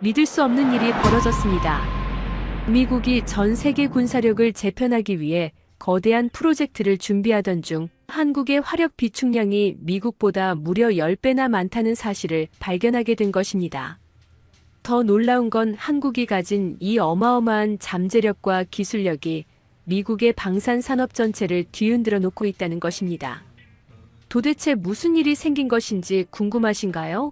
믿을 수 없는 일이 벌어졌습니다. 미국이 전 세계 군사력을 재편하기 위해 거대한 프로젝트를 준비하던 중 한국의 화력 비축량이 미국보다 무려 10배나 많다는 사실을 발견하게 된 것입니다. 더 놀라운 건 한국이 가진 이 어마어마한 잠재력과 기술력이 미국의 방산 산업 전체를 뒤흔들어 놓고 있다는 것입니다. 도대체 무슨 일이 생긴 것인지 궁금하신가요?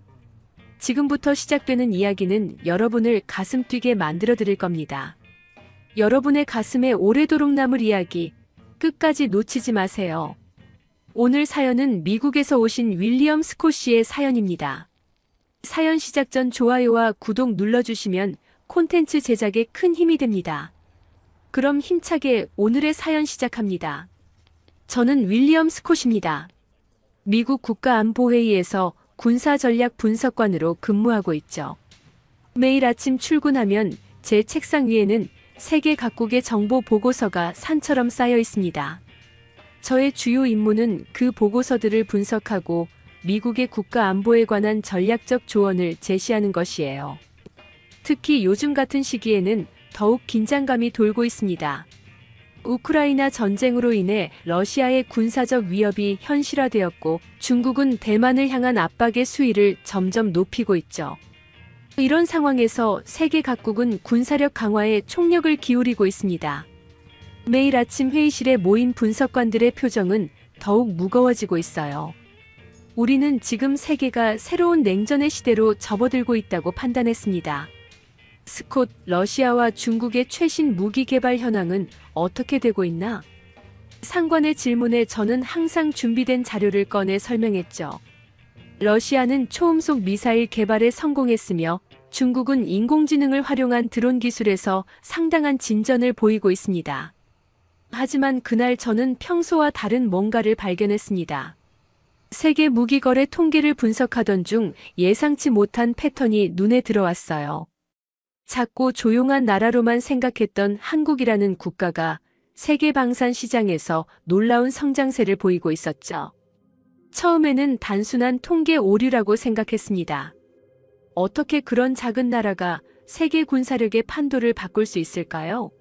지금부터 시작되는 이야기는 여러분을 가슴 뛰게 만들어 드릴 겁니다. 여러분의 가슴에 오래도록 남을 이야기, 끝까지 놓치지 마세요. 오늘 사연은 미국에서 오신 윌리엄 스콧 씨의 사연입니다. 사연 시작 전 좋아요와 구독 눌러주시면 콘텐츠 제작에 큰 힘이 됩니다. 그럼 힘차게 오늘의 사연 시작합니다. 저는 윌리엄 스콧입니다. 미국 국가안보회의에서 군사전략 분석관으로 근무하고 있죠. 매일 아침 출근하면 제 책상 위에는 세계 각국의 정보 보고서가 산처럼 쌓여 있습니다. 저의 주요 임무는 그 보고서들을 분석하고 미국의 국가안보에 관한 전략적 조언을 제시하는 것이에요. 특히 요즘 같은 시기에는 더욱 긴장감이 돌고 있습니다. 우크라이나 전쟁으로 인해 러시아의 군사적 위협이 현실화되었고 중국은 대만을 향한 압박의 수위를 점점 높이고 있죠. 이런 상황에서 세계 각국은 군사력 강화에 총력을 기울이고 있습니다. 매일 아침 회의실에 모인 분석관들의 표정은 더욱 무거워지고 있어요. 우리는 지금 세계가 새로운 냉전의 시대로 접어들고 있다고 판단했습니다. 스콧, 러시아와 중국의 최신 무기 개발 현황은 어떻게 되고 있나? 상관의 질문에 저는 항상 준비된 자료를 꺼내 설명했죠. 러시아는 초음속 미사일 개발에 성공했으며 중국은 인공지능을 활용한 드론 기술에서 상당한 진전을 보이고 있습니다. 하지만 그날 저는 평소와 다른 뭔가를 발견했습니다. 세계 무기 거래 통계를 분석하던 중 예상치 못한 패턴이 눈에 들어왔어요. 작고 조용한 나라로만 생각했던 한국이라는 국가가 세계 방산 시장에서 놀라운 성장세를 보이고 있었죠. 처음에는 단순한 통계 오류라고 생각했습니다. 어떻게 그런 작은 나라가 세계 군사력의 판도를 바꿀 수 있을까요?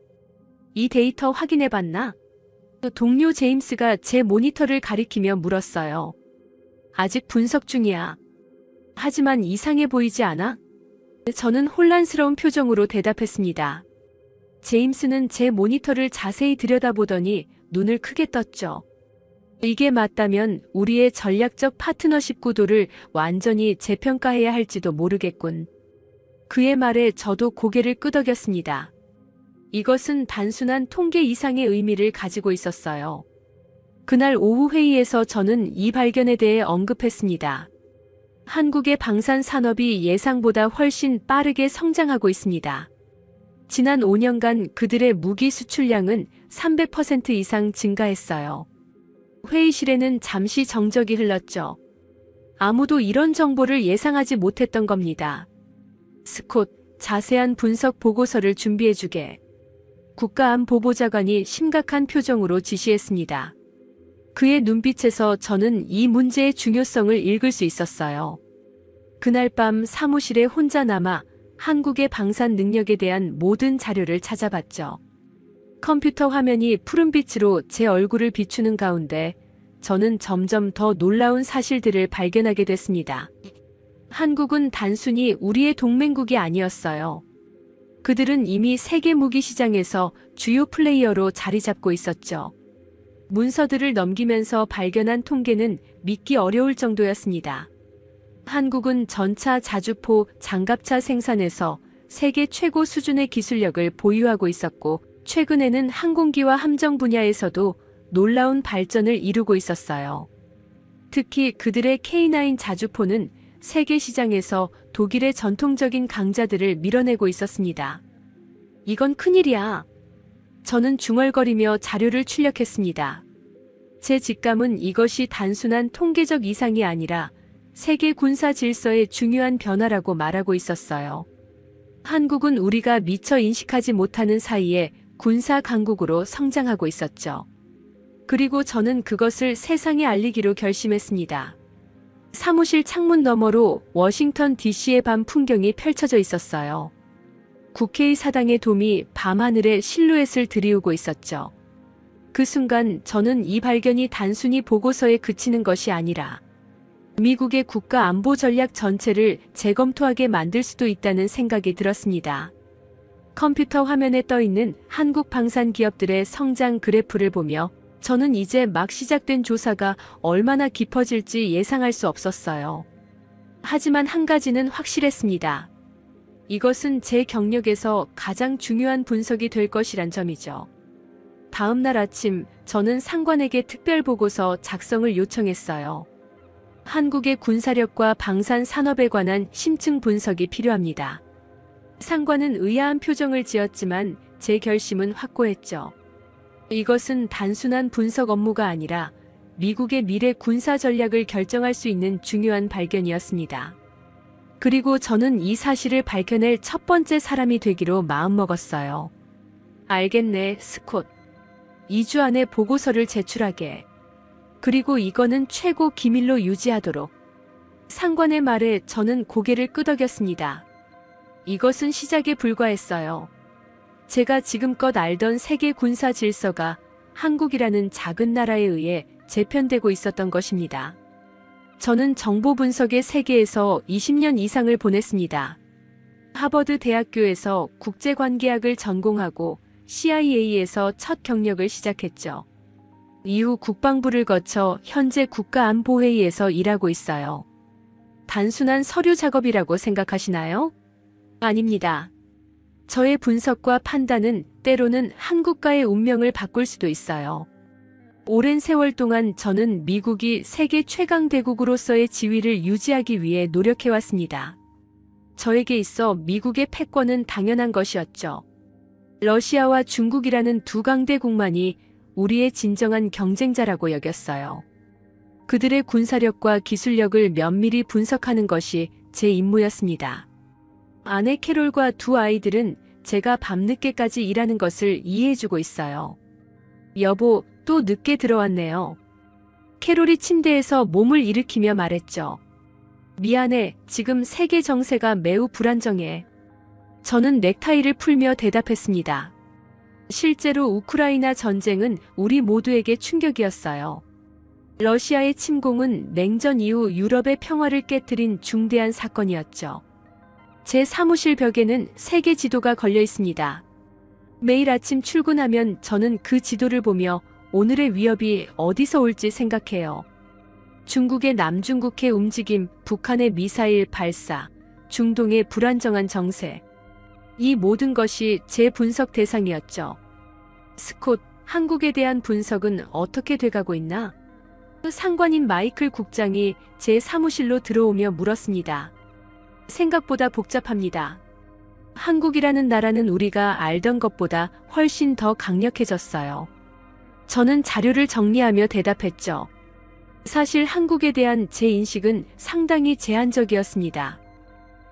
이 데이터 확인해봤나? 동료 제임스가 제 모니터를 가리키며 물었어요. 아직 분석 중이야. 하지만 이상해 보이지 않아? 저는 혼란스러운 표정으로 대답했습니다. 제임스는 제 모니터를 자세히 들여다보더니 눈을 크게 떴죠. 이게 맞다면 우리의 전략적 파트너십 구도를 완전히 재평가해야 할지도 모르겠군. 그의 말에 저도 고개를 끄덕였습니다. 이것은 단순한 통계 이상의 의미를 가지고 있었어요. 그날 오후 회의에서 저는 이 발견에 대해 언급했습니다. 한국의 방산 산업이 예상보다 훨씬 빠르게 성장하고 있습니다. 지난 5년간 그들의 무기 수출량은 300% 이상 증가했어요. 회의실에는 잠시 정적이 흘렀죠. 아무도 이런 정보를 예상하지 못했던 겁니다. 스콧, 자세한 분석 보고서를 준비해주게. 국가안보보좌관이 심각한 표정으로 지시했습니다. 그의 눈빛에서 저는 이 문제의 중요성을 읽을 수 있었어요. 그날 밤 사무실에 혼자 남아 한국의 방산 능력에 대한 모든 자료를 찾아봤죠. 컴퓨터 화면이 푸른빛으로 제 얼굴을 비추는 가운데 저는 점점 더 놀라운 사실들을 발견하게 됐습니다. 한국은 단순히 우리의 동맹국이 아니었어요. 그들은 이미 세계 무기 시장에서 주요 플레이어로 자리 잡고 있었죠. 문서들을 넘기면서 발견한 통계는 믿기 어려울 정도였습니다. 한국은 전차, 자주포, 장갑차 생산에서 세계 최고 수준의 기술력을 보유하고 있었고 최근에는 항공기와 함정 분야에서도 놀라운 발전을 이루고 있었어요. 특히 그들의 K9 자주포는 세계 시장에서 독일의 전통적인 강자들을 밀어내고 있었습니다. 이건 큰일이야. 저는 중얼거리며 자료를 출력했습니다. 제 직감은 이것이 단순한 통계적 이상이 아니라 세계 군사 질서의 중요한 변화라고 말하고 있었어요. 한국은 우리가 미처 인식하지 못하는 사이에 군사 강국으로 성장하고 있었죠. 그리고 저는 그것을 세상에 알리기로 결심했습니다. 사무실 창문 너머로 워싱턴 DC의 밤 풍경이 펼쳐져 있었어요. 국회의 사당의 돔이 밤하늘에 실루엣을 들이우고 있었죠. 그 순간 저는 이 발견이 단순히 보고서에 그치는 것이 아니라 미국의 국가 안보 전략 전체를 재검토하게 만들 수도 있다는 생각이 들었습니다. 컴퓨터 화면에 떠있는 한국 방산 기업들의 성장 그래프를 보며 저는 이제 막 시작된 조사가 얼마나 깊어질지 예상할 수 없었어요. 하지만 한 가지는 확실했습니다. 이것은 제 경력에서 가장 중요한 분석이 될 것이란 점이죠. 다음 날 아침 저는 상관에게 특별 보고서 작성을 요청했어요. 한국의 군사력과 방산 산업에 관한 심층 분석이 필요합니다. 상관은 의아한 표정을 지었지만 제 결심은 확고했죠. 이것은 단순한 분석 업무가 아니라 미국의 미래 군사 전략을 결정할 수 있는 중요한 발견이었습니다. 그리고 저는 이 사실을 밝혀낼 첫 번째 사람이 되기로 마음먹었어요. 알겠네, 스콧. 2주 안에 보고서를 제출하게. 그리고 이거는 최고 기밀로 유지하도록. 상관의 말에 저는 고개를 끄덕였습니다. 이것은 시작에 불과했어요. 제가 지금껏 알던 세계 군사 질서가 한국이라는 작은 나라에 의해 재편되고 있었던 것입니다. 저는 정보 분석의 세계에서 20년 이상을 보냈습니다. 하버드 대학교에서 국제관계학을 전공하고 CIA에서 첫 경력을 시작했죠. 이후 국방부를 거쳐 현재 국가안보회의에서 일하고 있어요. 단순한 서류 작업이라고 생각하시나요? 아닙니다. 저의 분석과 판단은 때로는 한국가의 운명을 바꿀 수도 있어요. 오랜 세월 동안 저는 미국이 세계 최강 대국으로서의 지위를 유지하기 위해 노력해왔습니다. 저에게 있어 미국의 패권은 당연한 것이었죠. 러시아와 중국이라는 두 강대국만이 우리의 진정한 경쟁자라고 여겼어요. 그들의 군사력과 기술력을 면밀히 분석하는 것이 제 임무였습니다. 아내 캐롤과 두 아이들은 제가 밤늦게까지 일하는 것을 이해해주고 있어요. 여보, 또 늦게 들어왔네요. 캐롤이 침대에서 몸을 일으키며 말했죠. 미안해, 지금 세계 정세가 매우 불안정해. 저는 넥타이를 풀며 대답했습니다. 실제로 우크라이나 전쟁은 우리 모두에게 충격이었어요. 러시아의 침공은 냉전 이후 유럽의 평화를 깨뜨린 중대한 사건이었죠. 제 사무실 벽에는 세계 지도가 걸려 있습니다. 매일 아침 출근하면 저는 그 지도를 보며 오늘의 위협이 어디서 올지 생각해요. 중국의 남중국해 움직임, 북한의 미사일 발사, 중동의 불안정한 정세. 이 모든 것이 제 분석 대상이었죠. 스콧, 한국에 대한 분석은 어떻게 돼가고 있나? 상관인 마이클 국장이 제 사무실로 들어오며 물었습니다. 생각보다 복잡합니다. 한국이라는 나라는 우리가 알던 것보다 훨씬 더 강력해졌어요. 저는 자료를 정리하며 대답했죠. 사실 한국에 대한 제 인식은 상당히 제한적이었습니다.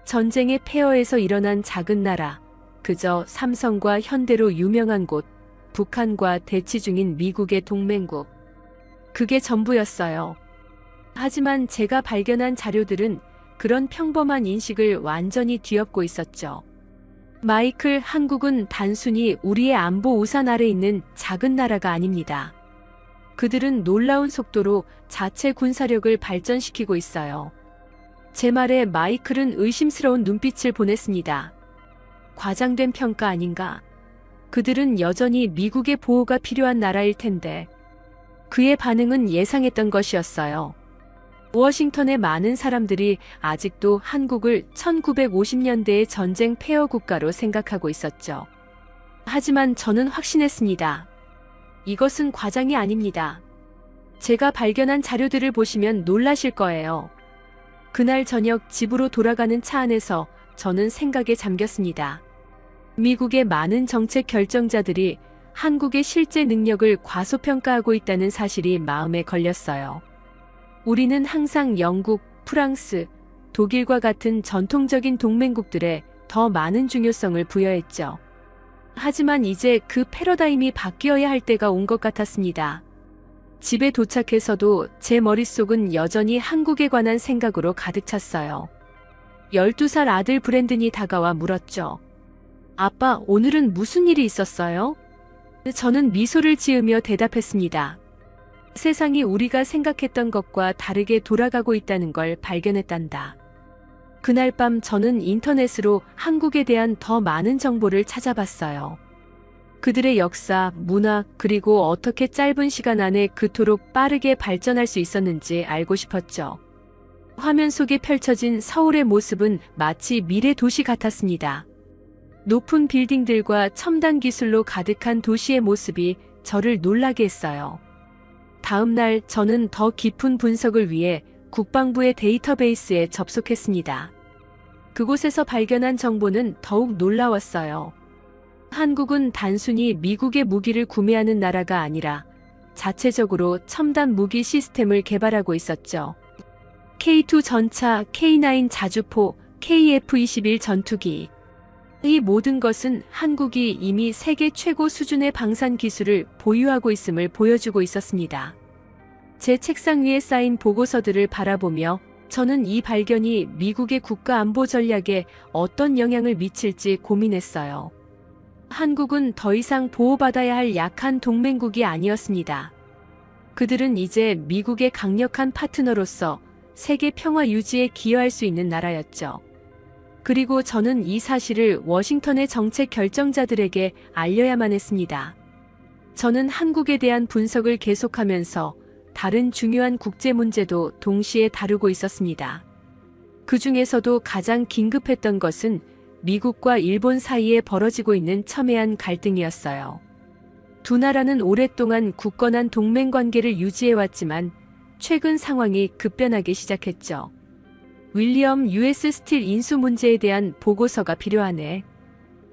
전쟁의 폐허에서 일어난 작은 나라, 그저 삼성과 현대로 유명한 곳, 북한과 대치 중인 미국의 동맹국. 그게 전부였어요. 하지만 제가 발견한 자료들은 그런 평범한 인식을 완전히 뒤엎고 있었죠. 마이클, 한국은 단순히 우리의 안보 우산 아래 있는 작은 나라가 아닙니다. 그들은 놀라운 속도로 자체 군사력을 발전시키고 있어요. 제 말에 마이클은 의심스러운 눈빛을 보냈습니다. 과장된 평가 아닌가? 그들은 여전히 미국의 보호가 필요한 나라일 텐데. 그의 반응은 예상했던 것이었어요. 워싱턴의 많은 사람들이 아직도 한국을 1950년대의 전쟁 폐허 국가로 생각하고 있었죠. 하지만 저는 확신했습니다. 이것은 과장이 아닙니다. 제가 발견한 자료들을 보시면 놀라실 거예요. 그날 저녁 집으로 돌아가는 차 안에서 저는 생각에 잠겼습니다. 미국의 많은 정책 결정자들이 한국의 실제 능력을 과소평가하고 있다는 사실이 마음에 걸렸어요. 우리는 항상 영국, 프랑스, 독일과 같은 전통적인 동맹국들에 더 많은 중요성을 부여했죠. 하지만 이제 그 패러다임이 바뀌어야 할 때가 온 것 같았습니다. 집에 도착해서도 제 머릿속은 여전히 한국에 관한 생각으로 가득 찼어요. 12살 아들 브랜든이 다가와 물었죠. 아빠, 오늘은 무슨 일이 있었어요? 저는 미소를 지으며 대답했습니다. 세상이 우리가 생각했던 것과 다르게 돌아가고 있다는 걸 발견했단다. 그날 밤 저는 인터넷으로 한국에 대한 더 많은 정보를 찾아봤어요. 그들의 역사, 문화, 그리고 어떻게 짧은 시간 안에 그토록 빠르게 발전할 수 있었는지 알고 싶었죠. 화면 속에 펼쳐진 서울의 모습은 마치 미래 도시 같았습니다. 높은 빌딩들과 첨단 기술로 가득한 도시의 모습이 저를 놀라게 했어요. 다음 날 저는 더 깊은 분석을 위해 국방부의 데이터베이스에 접속했습니다. 그곳에서 발견한 정보는 더욱 놀라웠어요. 한국은 단순히 미국의 무기를 구매하는 나라가 아니라 자체적으로 첨단 무기 시스템을 개발하고 있었죠. K2 전차, K9 자주포, KF-21 전투기. 이 모든 것은 한국이 이미 세계 최고 수준의 방산 기술을 보유하고 있음을 보여주고 있었습니다. 제 책상 위에 쌓인 보고서들을 바라보며 저는 이 발견이 미국의 국가 안보 전략에 어떤 영향을 미칠지 고민했어요. 한국은 더 이상 보호받아야 할 약한 동맹국이 아니었습니다. 그들은 이제 미국의 강력한 파트너로서 세계 평화 유지에 기여할 수 있는 나라였죠. 그리고 저는 이 사실을 워싱턴의 정책 결정자들에게 알려야만 했습니다. 저는 한국에 대한 분석을 계속하면서 다른 중요한 국제 문제도 동시에 다루고 있었습니다. 그 중에서도 가장 긴급했던 것은 미국과 일본 사이에 벌어지고 있는 첨예한 갈등이었어요. 두 나라는 오랫동안 굳건한 동맹 관계를 유지해왔지만 최근 상황이 급변하기 시작했죠. 윌리엄 US 스틸 인수 문제에 대한 보고서가 필요하네.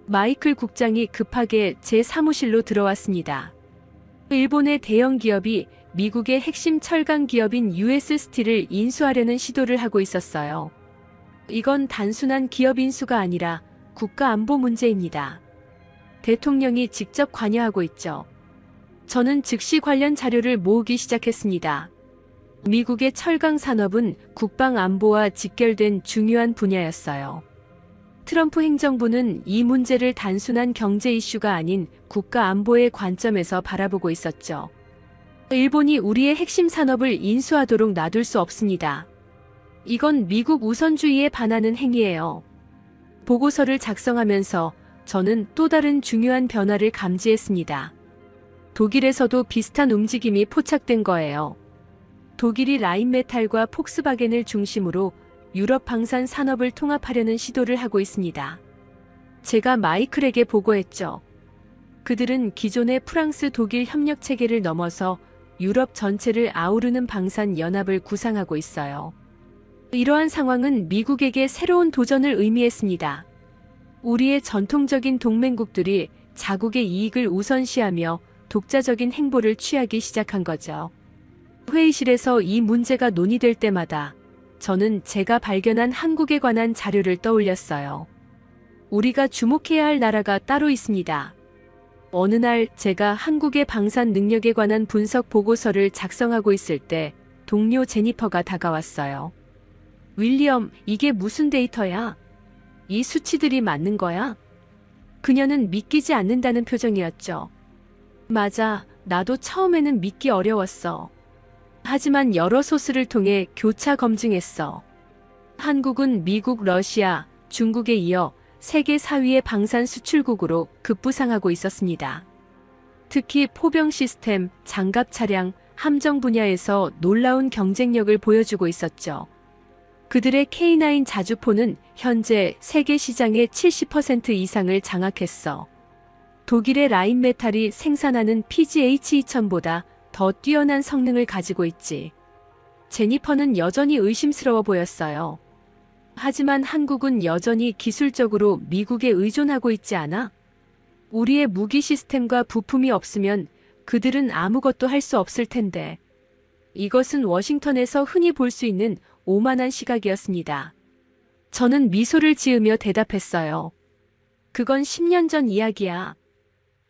마이클 국장이 급하게 제 사무실로 들어왔습니다. 일본의 대형 기업이 미국의 핵심 철강 기업인 US 스틸을 인수하려는 시도를 하고 있었어요. 이건 단순한 기업 인수가 아니라 국가 안보 문제입니다. 대통령이 직접 관여하고 있죠. 저는 즉시 관련 자료를 모으기 시작했습니다. 미국의 철강 산업은 국방 안보와 직결된 중요한 분야였어요. 트럼프 행정부는 이 문제를 단순한 경제 이슈가 아닌 국가 안보의 관점에서 바라보고 있었죠. 일본이 우리의 핵심 산업을 인수하도록 놔둘 수 없습니다. 이건 미국 우선주의에 반하는 행위예요. 보고서를 작성하면서 저는 또 다른 중요한 변화를 감지했습니다. 독일에서도 비슷한 움직임이 포착된 거예요. 독일이 라인메탈과 폭스바겐을 중심으로 유럽 방산 산업을 통합하려는 시도를 하고 있습니다. 제가 마이클에게 보고했죠. 그들은 기존의 프랑스 독일 협력 체계를 넘어서 유럽 전체를 아우르는 방산 연합을 구상하고 있어요. 이러한 상황은 미국에게 새로운 도전을 의미했습니다. 우리의 전통적인 동맹국들이 자국의 이익을 우선시하며 독자적인 행보를 취하기 시작한 거죠. 회의실에서 이 문제가 논의될 때마다 저는 제가 발견한 한국에 관한 자료를 떠올렸어요. 우리가 주목해야 할 나라가 따로 있습니다. 어느 날 제가 한국의 방산 능력에 관한 분석 보고서를 작성하고 있을 때 동료 제니퍼가 다가왔어요. 윌리엄, 이게 무슨 데이터야? 이 수치들이 맞는 거야? 그녀는 믿기지 않는다는 표정이었죠. 맞아, 나도 처음에는 믿기 어려웠어. 하지만 여러 소스를 통해 교차 검증했어. 한국은 미국, 러시아, 중국에 이어 세계 4위의 방산 수출국으로 급부상하고 있었습니다. 특히 포병 시스템, 장갑 차량, 함정 분야에서 놀라운 경쟁력을 보여주고 있었죠. 그들의 K9 자주포는 현재 세계 시장의 70% 이상을 장악했어. 독일의 라인메탈이 생산하는 PGH-2000보다 더 뛰어난 성능을 가지고 있지. 제니퍼는 여전히 의심스러워 보였어요. 하지만 한국은 여전히 기술적으로 미국에 의존하고 있지 않아? 우리의 무기 시스템과 부품이 없으면 그들은 아무것도 할 수 없을 텐데. 이것은 워싱턴에서 흔히 볼 수 있는 오만한 시각이었습니다. 저는 미소를 지으며 대답했어요. 그건 10년 전 이야기야.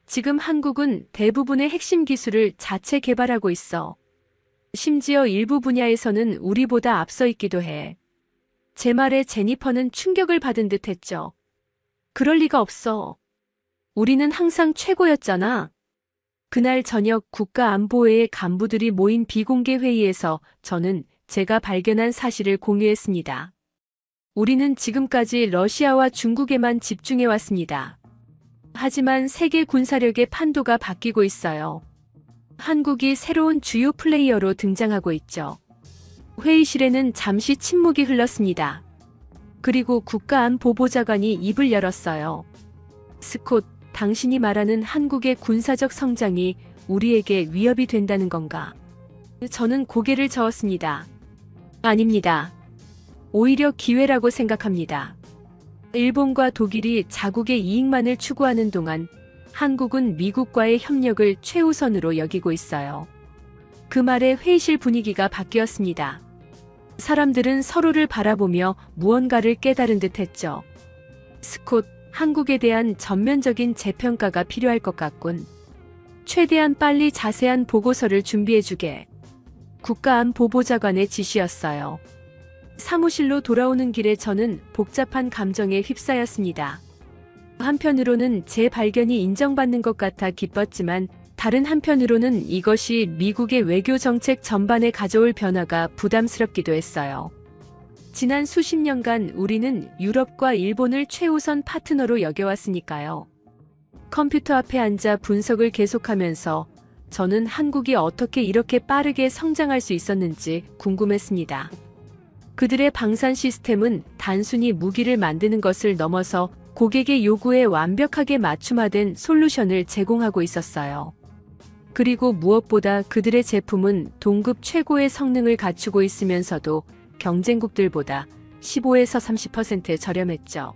지금 한국은 대부분의 핵심 기술을 자체 개발하고 있어. 심지어 일부 분야에서는 우리보다 앞서 있기도 해. 제 말에 제니퍼는 충격을 받은 듯 했죠. 그럴 리가 없어. 우리는 항상 최고였잖아. 그날 저녁 국가안보회의 간부들이 모인 비공개 회의에서 저는 제가 발견한 사실을 공유했습니다. 우리는 지금까지 러시아와 중국에만 집중해왔습니다. 하지만 세계 군사력의 판도가 바뀌고 있어요. 한국이 새로운 주요 플레이어로 등장하고 있죠. 회의실에는 잠시 침묵이 흘렀습니다. 그리고 국가안보보좌관이 입을 열었어요. 스콧, 당신이 말하는 한국의 군사적 성장이 우리에게 위협이 된다는 건가? 저는 고개를 저었습니다. 아닙니다. 오히려 기회라고 생각합니다. 일본과 독일이 자국의 이익만을 추구하는 동안 한국은 미국과의 협력을 최우선으로 여기고 있어요. 그 말에 회의실 분위기가 바뀌었습니다. 사람들은 서로를 바라보며 무언가를 깨달은 듯 했죠. 스콧, 한국에 대한 전면적인 재평가가 필요할 것 같군. 최대한 빨리 자세한 보고서를 준비해주게. 국가안보보좌관의 지시였어요. 사무실로 돌아오는 길에 저는 복잡한 감정에 휩싸였습니다. 한편으로는 제 발견이 인정받는 것 같아 기뻤지만 다른 한편으로는 이것이 미국의 외교 정책 전반에 가져올 변화가 부담스럽기도 했어요. 지난 수십 년간 우리는 유럽과 일본을 최우선 파트너로 여겨왔으니까요. 컴퓨터 앞에 앉아 분석을 계속하면서 저는 한국이 어떻게 이렇게 빠르게 성장할 수 있었는지 궁금했습니다. 그들의 방산 시스템은 단순히 무기를 만드는 것을 넘어서 고객의 요구에 완벽하게 맞춤화된 솔루션을 제공하고 있었어요. 그리고 무엇보다 그들의 제품은 동급 최고의 성능을 갖추고 있으면서도 경쟁국들보다 15에서 30% 저렴했죠.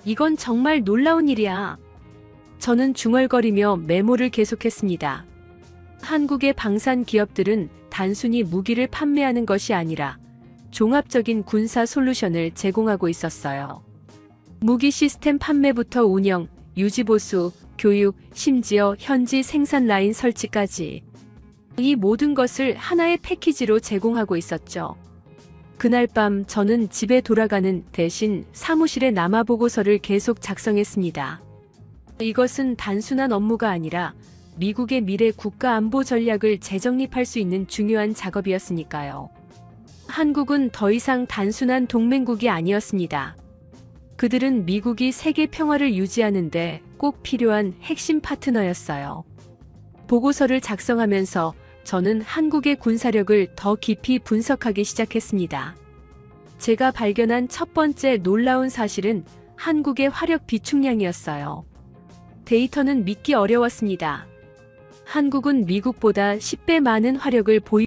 이건 정말 놀라운 일이야. 저는 중얼거리며 메모를 계속했습니다. 한국의 방산 기업들은 단순히 무기를 판매하는 것이 아니라 종합적인 군사 솔루션을 제공하고 있었어요. 무기 시스템 판매부터 운영, 유지보수, 교육, 심지어 현지 생산 라인 설치까지 이 모든 것을 하나의 패키지로 제공하고 있었죠. 그날 밤 저는 집에 돌아가는 대신 사무실에 남아 보고서를 계속 작성했습니다. 이것은 단순한 업무가 아니라 미국의 미래 국가 안보 전략을 재정립할 수 있는 중요한 작업이었으니까요. 한국은 더 이상 단순한 동맹국이 아니었습니다. 그들은 미국이 세계 평화를 유지하는데 꼭 필요한 핵심 파트너였어요. 보고서를 작성하면서 저는 한국의 군사력을 더 깊이 분석하기 시작했습니다. 제가 발견한 첫 번째 놀라운 사실은 한국의 화력 비축량이었어요. 데이터는 믿기 어려웠습니다. 한국은 미국보다 10배 많은 화력을 보유